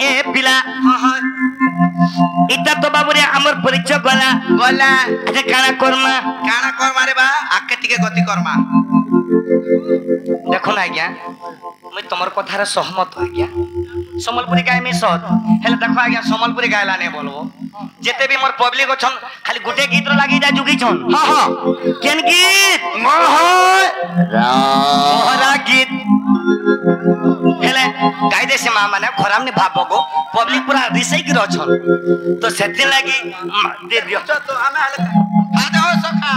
ए पिला इता तो बाबू रे हमर परिचय गला गला अच्छा काना कर्मा रे बा आके टिके गति कर्मा देखो ना आज्ञा मैं तुमर कथार सहमत आज्ञा समलपुरी गाय में सत हेले देखो आज्ञा समलपुरी गायला ने बोलबो जेते भी मोर पब्लिक छन खाली गुटे गीत लागी जा जुगी छन हां हां केन गीत मोहरा गीत हेले गाय दे से मां माने खराम ने भाबगो पब्लिक पूरा रिसै की रछन तो सेते लागी दे दियो तो हमें हाले हो सखा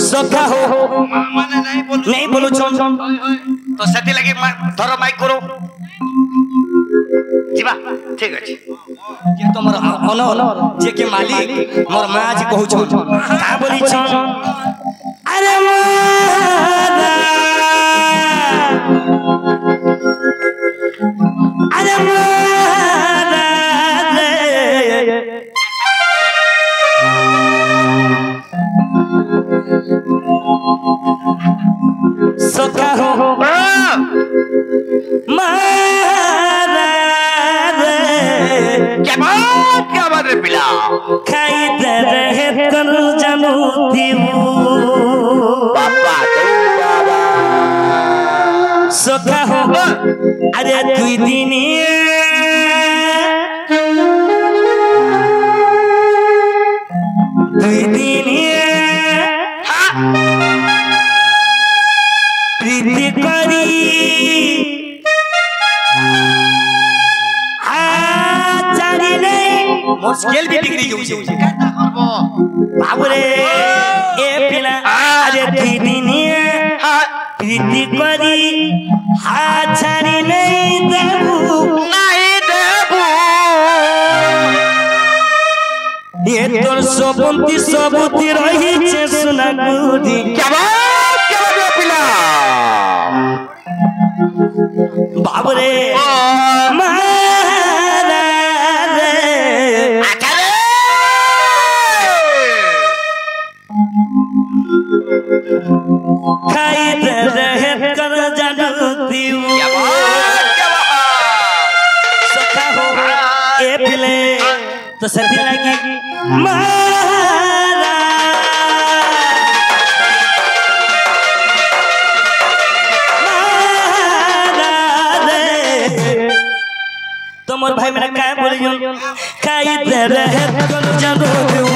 सखा हो माने नहीं बोलू छन तो सेते लागी धरो माइक करो जीवा ठीक अछि जे तोमर ऑनर जे के मालिक मोर मां जी कहू छन का बोली छन अरे मारा अरे मारा सखा हो मारा क्या बात रे पिला खाई दे रहे कर जानू दियो बाबा सखा हो अरे दुई दिन प्रीति करी मोर स्केल भी बिगड़ी गई छे बाबू रे ए पिला अरे दुई दिन प्रीति करी छाड़ी नहीं देबू ये तोर सबुती रही छे सुना गुदी क्या बात पिला बाबू रे खाई दे रहे कर जानू दियो सखा हो ए पिले तो सती लगी मारा तो मोर भाई मेरा काय बोलियो खाई दे रहे कर जानू दियो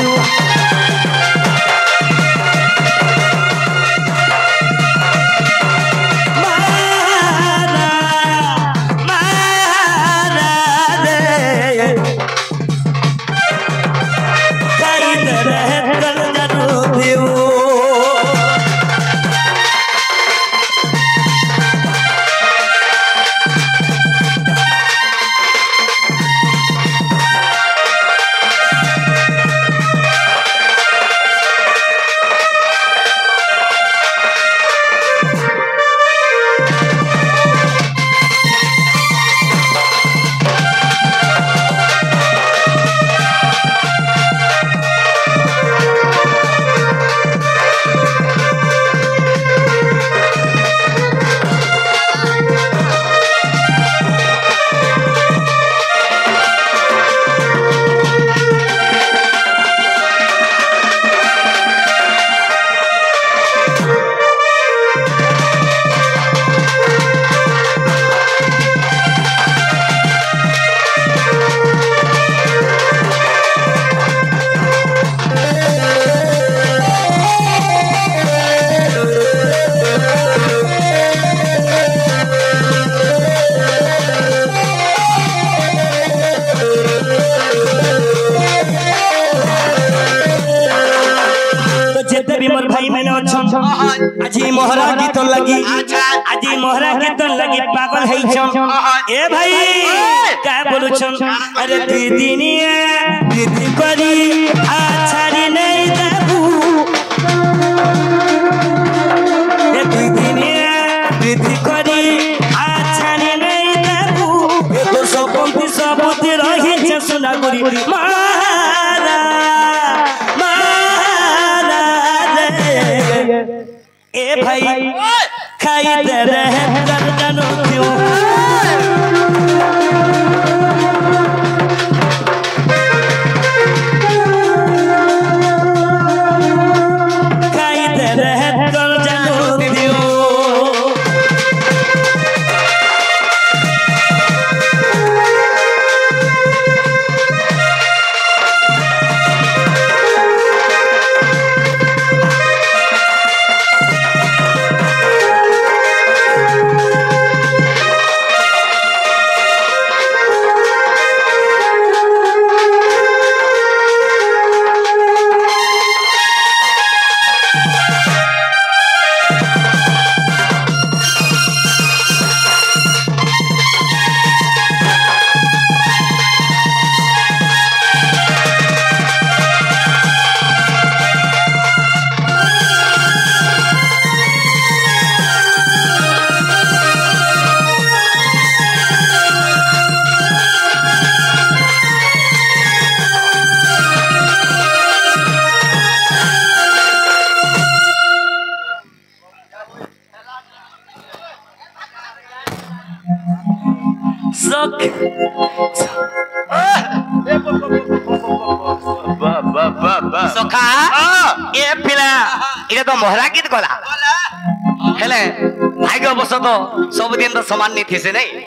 आजी मोहरा गीत लगी आजी मोहरा गीत लगी पागल है छन ए भाई का बोलु छन अरे दीदिनिया दीदी करी छाड़ी नहीं देबू ए दीदिनिया दीदी करी छाड़ी नहीं देबू ए तो सबुती रही छ सुना गुरी मारा मारा ए भाई खाइते रहे गर्दनों क्यों खाइते रहे गर्दनों क्यों सखा ए पिला इटा तो मोहरा गीत गला हेले भाग्य अवश्य तो सब दिन तो समान नहीं थे से नहीं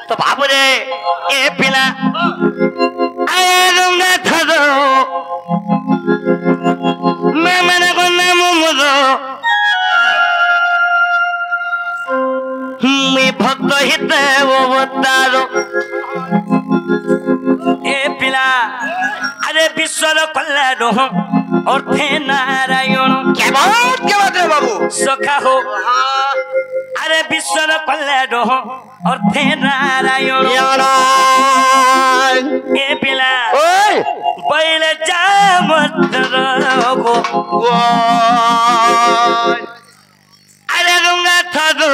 तो बाबू रे ए पिला आए रुंगा थरो मैं मने को नाम मुरो मैं भक्त हित वो बतारो ए पिला अरे विश्वर कल्याण और थे नारायण क्या बात है बाबू सखा हो अरे विश्वर कल्याण और थे नारायण ए पिला पहले जा मत रहो अरे रुंगा थरो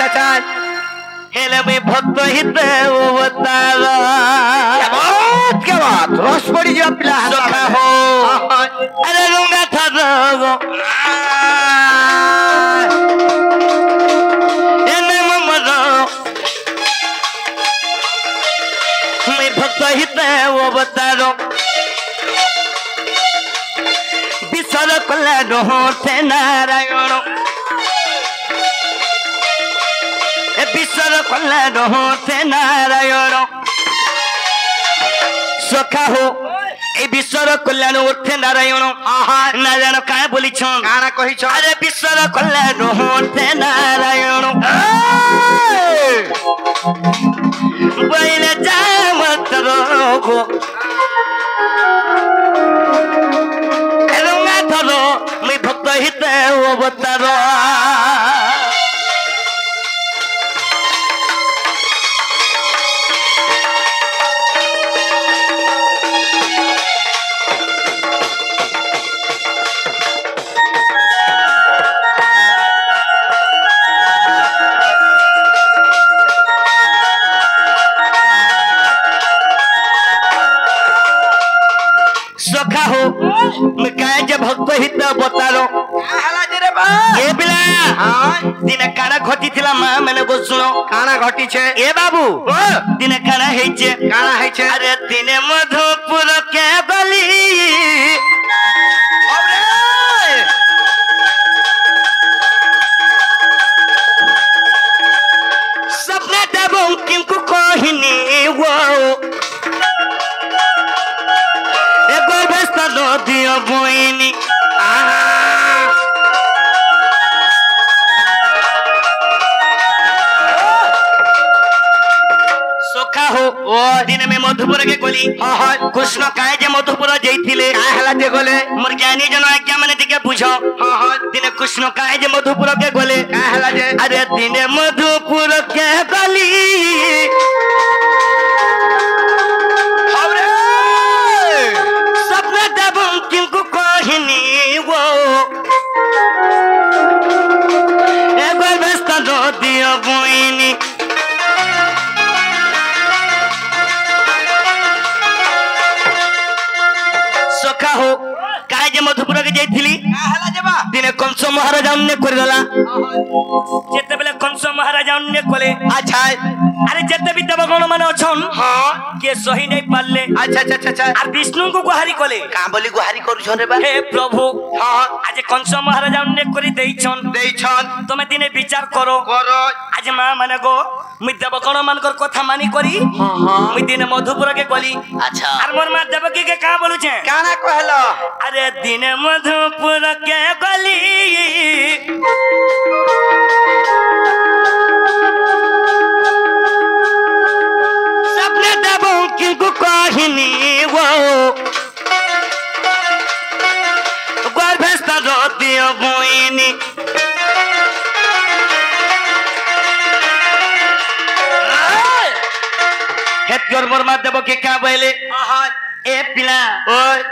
अच्छा हेले में भक्त हित वो बतारा क्या बात रस पड़ी जो पिला सखा हो अरे रुंगा थरो एने ममरो मैं भक्त हित वो बतारो विश्वर कल्याण थे नारायण विश्वर कल्याण थे नारायण सखा हो ए विश्वर कल्याण थे नारायण नारायण क्या बोली काना कही अरे विश्वर कल्याण थे नारायण बैले जा मत रोगो थरो मैं भक्त हित वो बतारो सखा हो मैं कहे जब भक्त हित बतारो ए बिला दिन काना घटी थिला मां मैंने को सुनो काना घटी छे ए बाबू दिन काना है छे अरे दिने मधुपुर के गली सपने देबो किनको कहिनी वो दियो बोइनी सखा हो ओ दिन में मधुपुर के गली कृष्ण काहे जे मधुपुर जइथिले काहे हला जे गले मोर ज्ञानी जन आज्ञा माने दिके बुझो दिन कृष्ण काहे जे मधुपुर के गले काहे हला जे अरे दिन मधुपुर के गली किनको कहिनी वो एक व्यस्त दो दियो बोइनी सखा हो काहे जे मधुपुर के जाइथिली काहला जेबा दिने कंस महाराज अन्य कर देला जेते बेले कंस महाराज अन्य कोले अच्छा अरे जेते भी देवगण माने अछन हां के सही नहीं पाले अच्छा अच्छा अच्छा आ विष्णु को गुहारी कोले का बोली गुहारी करू छन रे बा हे प्रभु हां आज कंस महाराज अन्य करी देइछन तमे दिने विचार करो आज मां माने गो मि देवगण मानकर कथा मानी करी मि दिने मधुपुर के गली अच्छा आर मोर मां देवकी के का बोलु छे काना कहलो अरे दिने मधुपुर के गली सपने देवों की कहानी वो गर्भस्थ रोती बोइनी हेत कर मोर मा देव के का बोले ए पिला ओए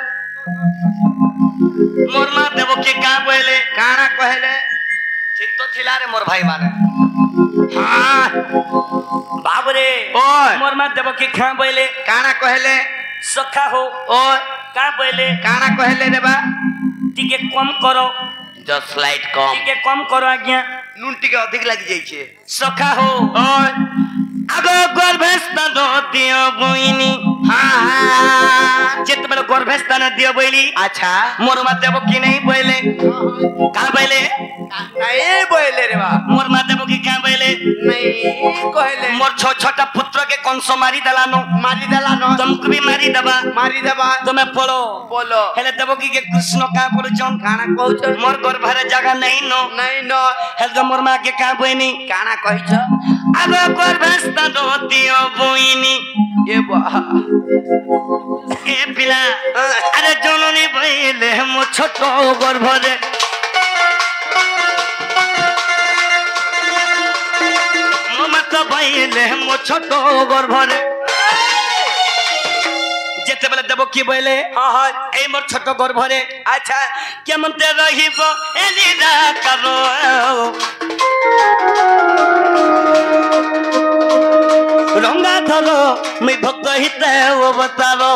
मोर मा देव के का बोले काना कहले ठीक तो थिला रे मोर भाई माने हां बाबू रे ओए मोर मा देव के खा बोले काना कहले सखा हो ओए का बोले काना कहले रे बा टिके कम करो जस्ट स्लाइड कम टिके कम करो आज्ञा नून टिके अधिक लागि जाई छे सखा हो ओए अगो गर्भस्थ दो दियो बोइनी हां चित में गर्भस्थ न दियो बोइली अच्छा मोर मा देव की नहीं बोले का बोले नहीं बोले रे बा मोर मा देव की का बोले नहीं कहले मोर छोटा पुत्र के कंस मारी दलानो तुमको भी मारी दबा तुम्हें बोलो हेले देव की के कृष्ण का बोल जन काना कहू छ मोर गर्भरे जगह नहीं नो हेले मोर मा के का बोइनी काना कहि छ अगो गर्भस्थ दो दियो बोइनी ए बा ए पिला अरे जननी भइले मो छोटो गर्भरे मो मत भइले मो छोटो गर्भरे जेते बेले देबो की बोले हां हां ए मोर छोटो गर्भरे अच्छा केमन ते रहिबो एलिरा करो रंगा धरो मैं भक्त हित वो बतारो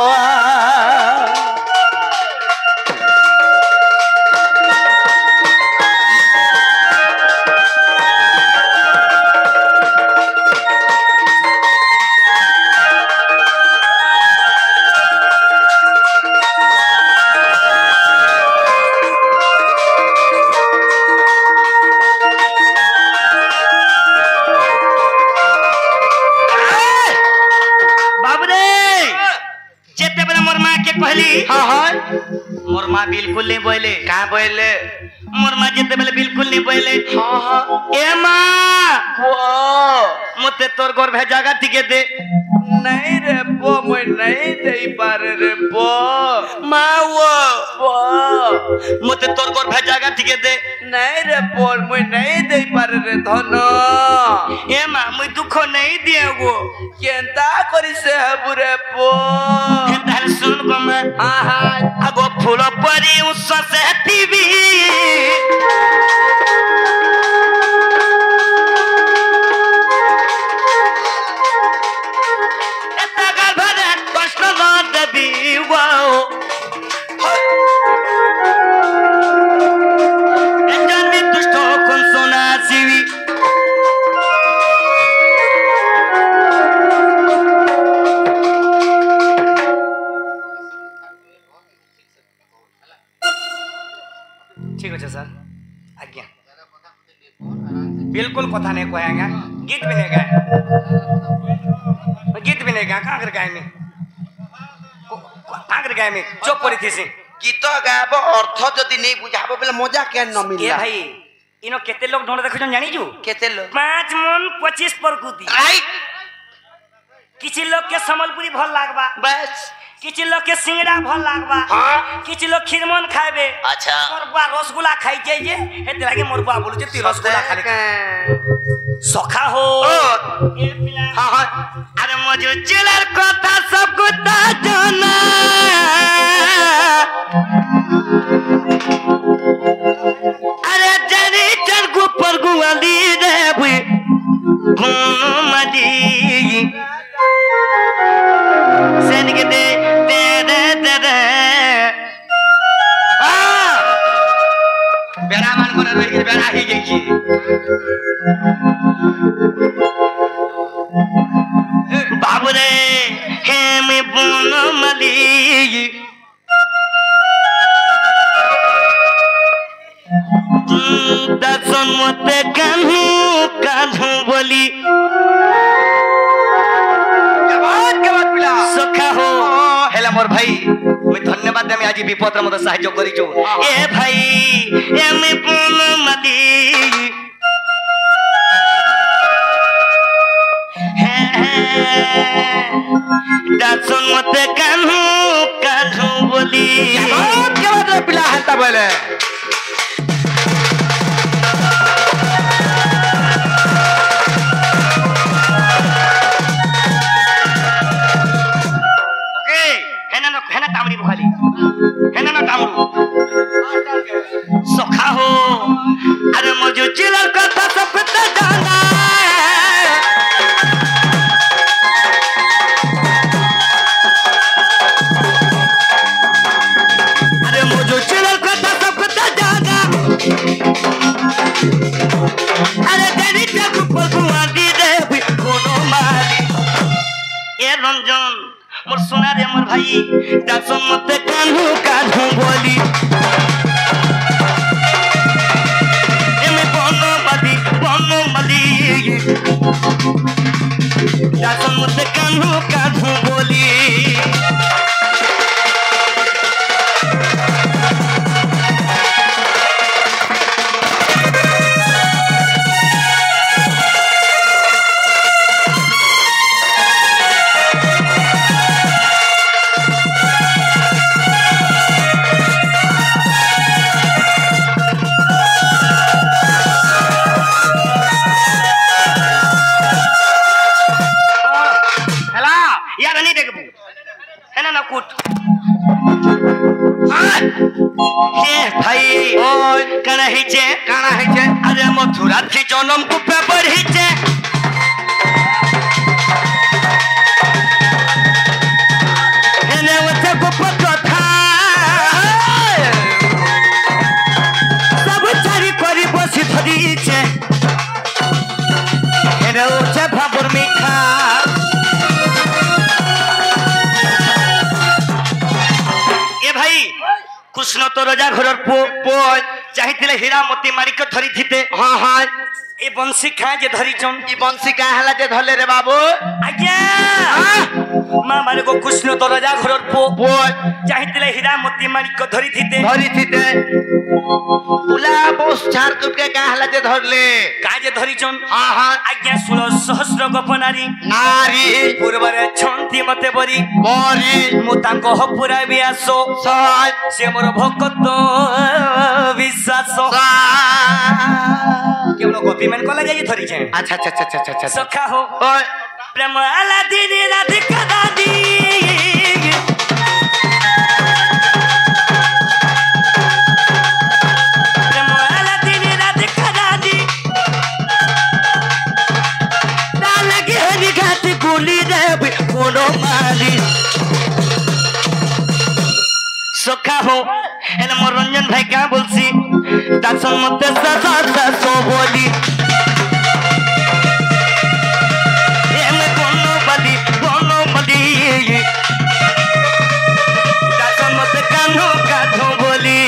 हां हां मोर मां बिल्कुल नहीं बोले का बोले मोर मां जेते बेले बिल्कुल नहीं बोले हां हां ए मां वो मते तोर घर भेजागा टिके दे नहीं रे पो मैं नहीं देई पारे रे पो मां वो मते तोर घर भेजागा टिके दे नहीं रे पो मैं नहीं देई पारे रे धन ए मां मैं दुख नहीं दिएगो केंता करी से बुरे पो हेतार सुन गो मैं आहा अगो फूल परी उस से टीवी एता गर्भरे कष्ट न देबी वाओ एजन दुष्ट कोन सोना सीवी ठीक है सर आज्ञा बिल्कुल कथा नहीं कहेगा गीत भी नहीं गाए कहाँ कर गाय में चुप पड़ी थी से गीत गायब अर्थ जदि नहीं बुझाबो बेले मजा के न मिले ए भाई इनो केते लोग ढोंड देखो जानी छु केते लोग 5 मन 25 पर कुदी राइट किछि लोग के संबलपुरी भल लागबा बस किछि लोग के सिंगड़ा भल लागबा हां किछि लोग खीरमन खाइबे अच्छा मोरबा रसगुल्ला खाइ जाय जे हेते लागे मोरबा बोलु जे ती रसगुल्ला खाली सखा हो ए पिला हां हां अरे मजो चेलर कथा सब कुता जाना अरे जरी चल गुपर गुवाली रे बुई घुमदी सेन के दे दे दे दे बाबू रे हे मैं बनमाली दर्शन मते कान्हू बोली सखा हो हेला मोर भाई मैं धन्यवाद देमी आज विपद रे मते सहाय्य करिचो ए भाई ए मैं बनमाली दर्शन मते कान्हू बोली के बात रे पिला हंता बोले सखा हो अरे मुझे चिलर कथा सब पता जाना अरे मुझे चिलर कथा सब पता जाना अरे तेरी तक पगुआ दी दे कोनो मारी ए रंजन मोर सोना रे मोर भाई दासन मते कान्हू बोली एमे बनमाली दासन मते कान्हू बोली अरे मथुरा थी जन्म को पेपर हिचे एने वचे को पथा सब चारी करी बसी धरीचे एने वचे भाबर मिठा ए भाई कृष्ण तो राजा घरर पो चाहिए हीरा मोती मारिक धरी थीते हाँ हाँ ए बंसी खाए जे धरी चन ई बंसी का हला जे धरले रे बाबू आज्ञा मां मारे को कृष्ण तो राजा घरर पो चाहिए हीरा मोती मारिक धरी थीते उला बोस चार के का हला जे धरले का जे धरी चन हाँ हाँ आज्ञा 16 सहस्र गपनारी नारी पूर्वरे छंती मते बरी मु तांको हपुरा बियासो से मोर भक्त विश्वास केवल गोपी मन को लगे धरी छे अच्छा अच्छा अच्छा अच्छा अच्छा सखा हो प्रेम आला दिन राधिका दादी प्रेम आला दिन राधिका दादी ना लगे हरी घाट गोली रे कोनो मारी सखा हो एने मोर रंजन भाई क्या बोलसी दासन मते सो बोली एमे बनमाली दासन मते कान्हू बोली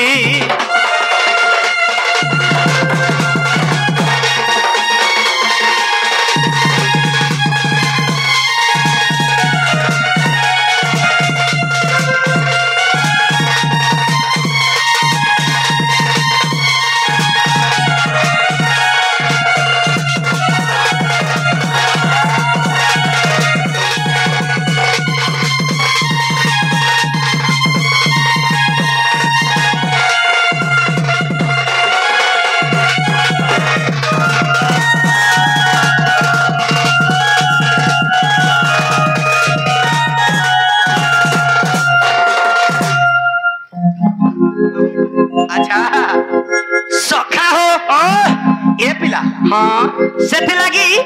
हाँ सेठ लगी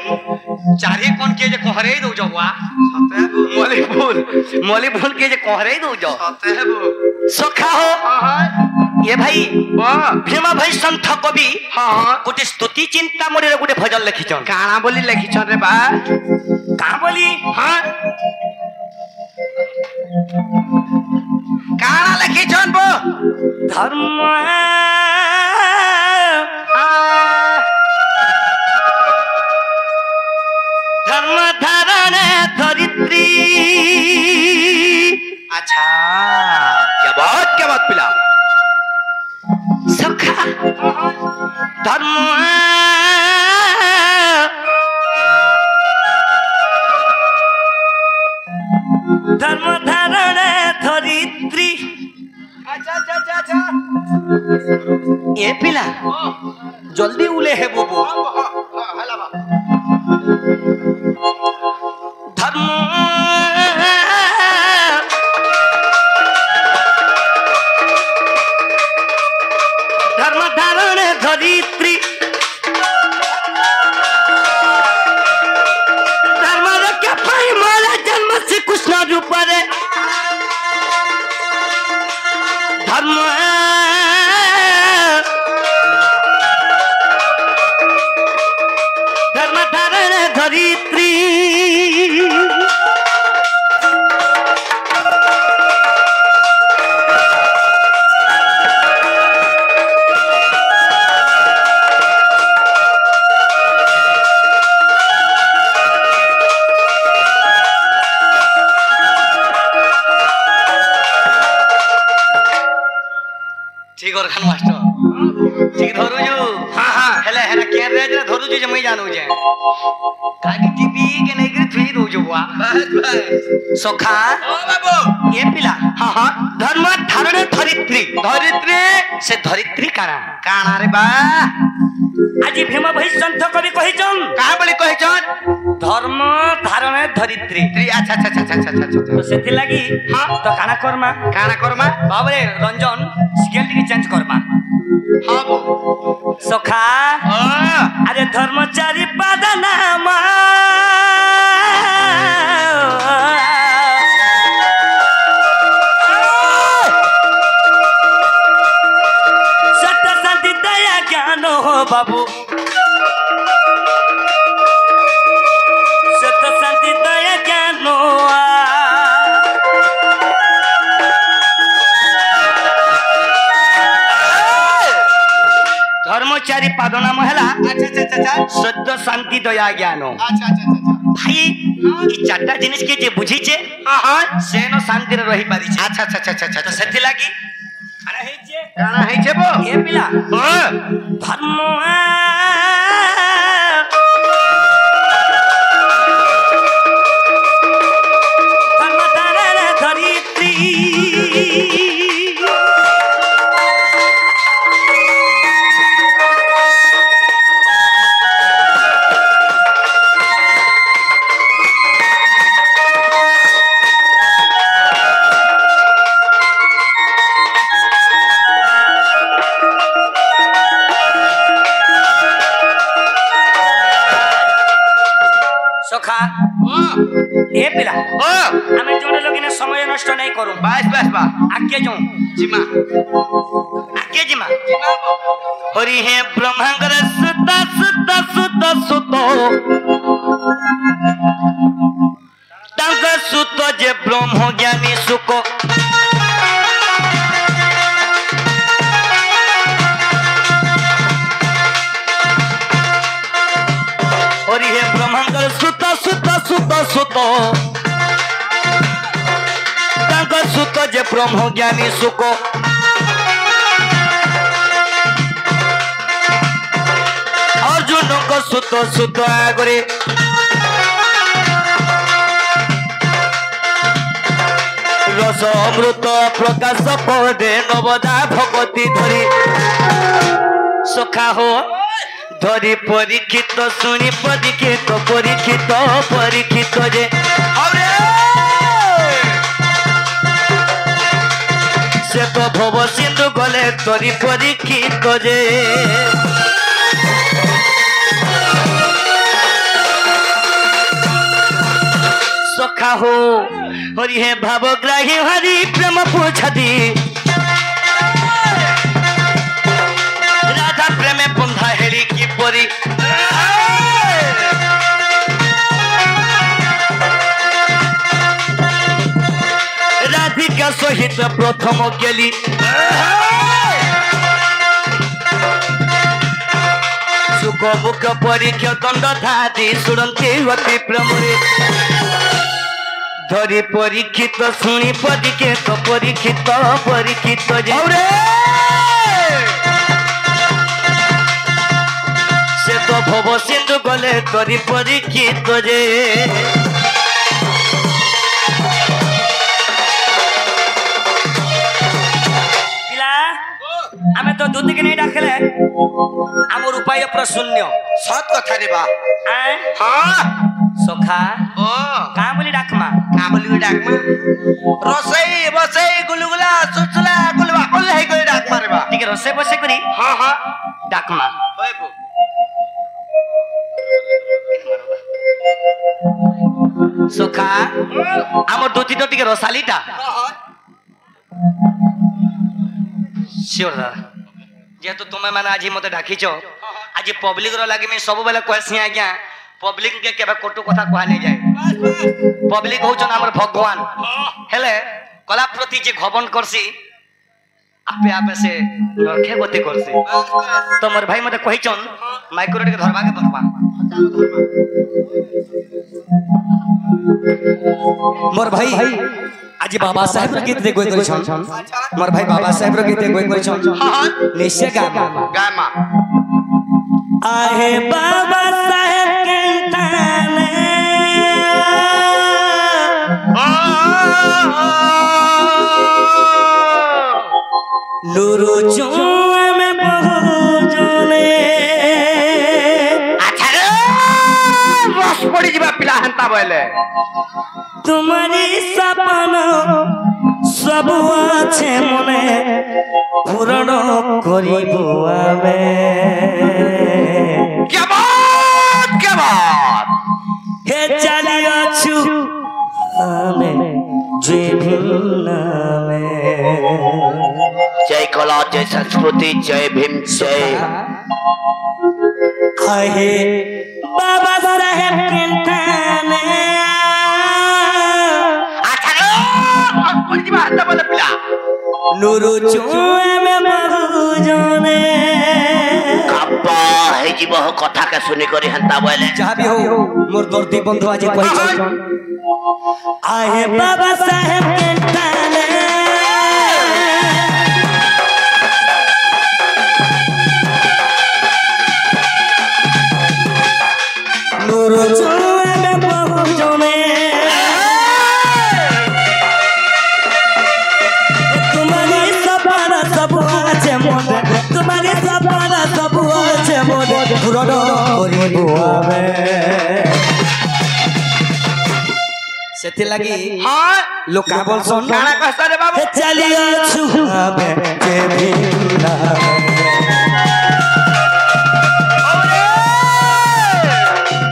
चारे कौन के जे कोहरे दो जवा मोली फूल के जे कोहरे दो जो सखा हो ये भाई भीम भाई संत कवि गोटे स्तुति चिंता मोरे गोटे भजन लिखिछन काना बोली लिखिछन रे बा का बोली हां काना लिखिछन बो धर्म धर्म धारण धरित्री। अच्छा क्या बात पिला सखा धर्म धर्म धारण धरित्री। अच्छा ये पिला जल्दी उले है बुबू धर्म धर्म धारण धरित्री धर्म रक्षा पाई मारा जन्म श्री कृष्ण रूप रे धर्म धर्म धारण धरित्री। ठीक और खान मास्टर ठीक धरू जो हां हां हेले हेले के रेज रे धरू जो मैं जानू जे काकी टीवी के नहीं करे थुई दो जो बुआ बस सखा ओ बाबू ये पिला हां हां धर्म धारण धरित्री धरित्री से धरित्री काना रे बा आज भीम भाई संत कवि कहिछन का बोली कहिछन धर्म धारण धरित्री। अच्छा तो सेति लागि हां तो काना करमा बाबरे रंजन स्केल टिके चेंज करमा हां बो सखा अरे धर्मचारी पद नाम सत्य शांति दया ज्ञान हो बाबू सत्य शांति दया ज्ञान धर्मचारी पाद नाम हैला अच्छा सत्य शांति दया ज्ञान अच्छा भाई ई चारटा जिनिस के जे बुझी छे हां सेनो शांति रे रही पारी छे अच्छा तो सेति लागि काना है छे बो ए पिला धर्म धर्म धारण धरित्री। सखा ए पिला हमें जोड़े लोग ने समय नष्ट नहीं करूं बस बा आगे जाऊं जिमा आगे जिमा हरि हे ब्रह्मांगर सुत तंग सुत जे ब्रह्म ज्ञानी सुख हरि हे ब्रह्मांगर सुत तंग सुत जे ब्रह्म ज्ञानी सुख अर्जुन को सुत आगरे रस अमृत प्रकाश पदे नवदा भगवती धरी सखा हो धरी परीक्षित शुणी परीक्षित जे से तो भव सिंधु गले तरी परीक्षित जे सखा हो हरि हे भावग्राही हरि प्रेम पूछदी परी राधिका सहित प्रथम गेली सुख मुख परीक्षा दंड धादी सुरंती अति प्रमरे धरी परीक्षित शुणी परीक्षित परीक्षित परीक्षित से तो भव सिंधु गले धरी परीक्षित जे आमे तो दूध के नहीं डाकले आम उपाय प्रशून्य सत कथा रे बा हां सोखा ओ का बोली डाकमा का बोली डाकमा रसई बसई गुलगुला सुचला गुलबा ओले है कोई डाक मारे बा ठीक है रसई बसई करी हां हां डाकमा ओए बो सोखा आम दूती तो ठीक रसालीटा श्योर जेहेतु तुम्हें मैंने आज मत डाकिच आज पब्लिक लगे मैं सब बेले कहसी आज्ञा पब्लिक के केबे कोटू कथा कहा नहीं जाए पब्लिक होचन हमर भगवान हेले कला प्रति जे घबन करसी आपे आपे से नरखे गति करसी तो मोर भाई मते कहिचन माइक्रो के धरबा के बतबा मोर भाई आज बाबा साहेब रे गीत गोय करछन मोर भाई बाबा साहेब रे गीत गोय करछन हां निश्चय गामा आहे बाबा साहेब के ताने लुरु चुआ में बहु जने अच्छा रे रस पड़ी जीवा पिला हंता बोले तुम्हारी सपना सब আছে মনে পূরণ করিব আমি क्या बात হে চালিয়াছু আমি যে ভিন্নামে जय कला जय संस्कृति जय भीम जय आहे बाबा साहेब किंताने लुरु चुए में बहु जने कापा है जीव कथा के सुनी करी हंता बोले जहाँ भी हो मोर दर्दी बंधु आज कहि आहे बाबा साहेब के ताने लुरु चुए में बहु जने तुम्हारे सपना सब আছে মনে পূরণ করিব আমি সেতি লাগি हां লোকা বলছন गाना कहता रे बाबू চালিয়াছু আমি যে ভিন্না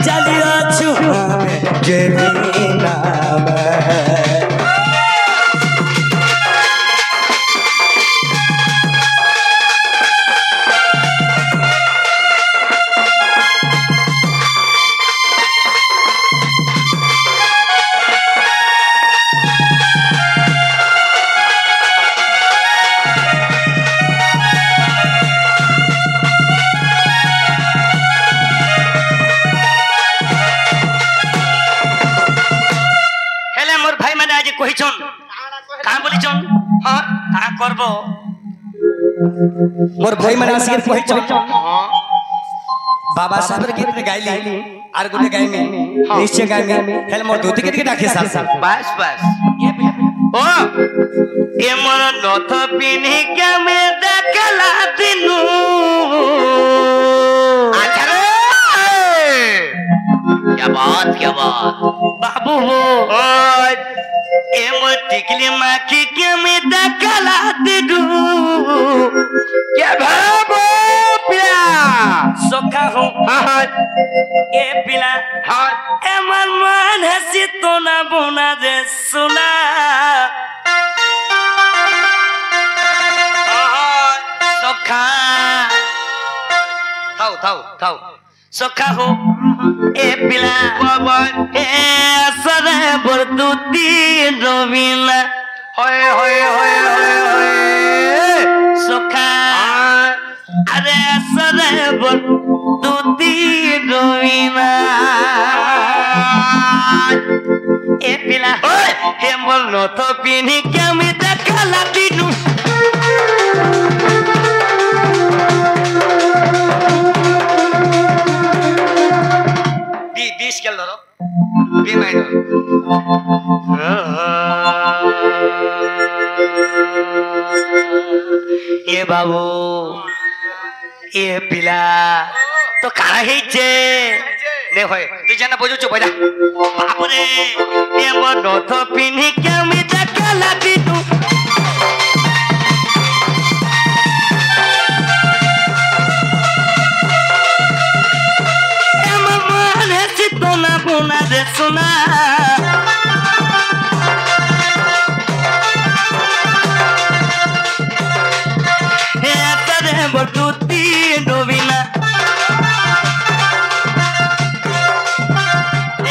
চালিয়াছু আমি যে ভিন্না मोर भाई मन आसिर कहिचन बाबा साहब रे गीत गाइली आर गुटे गाइमी निश्चय गाइमी हेल मोर धोती के डाके साथ बस बस ओ ए मोर नथ पिनी के में देखला दिनु अच्छा रे क्या बात बाबू हो ए मोर टिकली माखी के में देखला दिनु क्या बाबू पिया सोखा हो हां ए पिला हां ए मन मन हसी तो ना बोना दे सुना सोखा थाओ थाओ थाओ सखा हो ए पिला ए असरे बरदुती रविना होए होए होए होए होए सखा अरे असरे बरदुती रविना ए पिला हे मोर नथ पिनी के मी देखला दिनु दी स्केल धरो बी माइनर ए बाबू ए पिला तो काळा हेचे ने होय तू जना बोजूचो बजा बाप रे ए मोर नथ पिनी के मी देखला दिनु ए मम्मा ने चितना बुना दे सुना ए करे बटुती डोबिना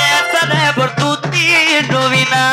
ए करे बटुती डोबिना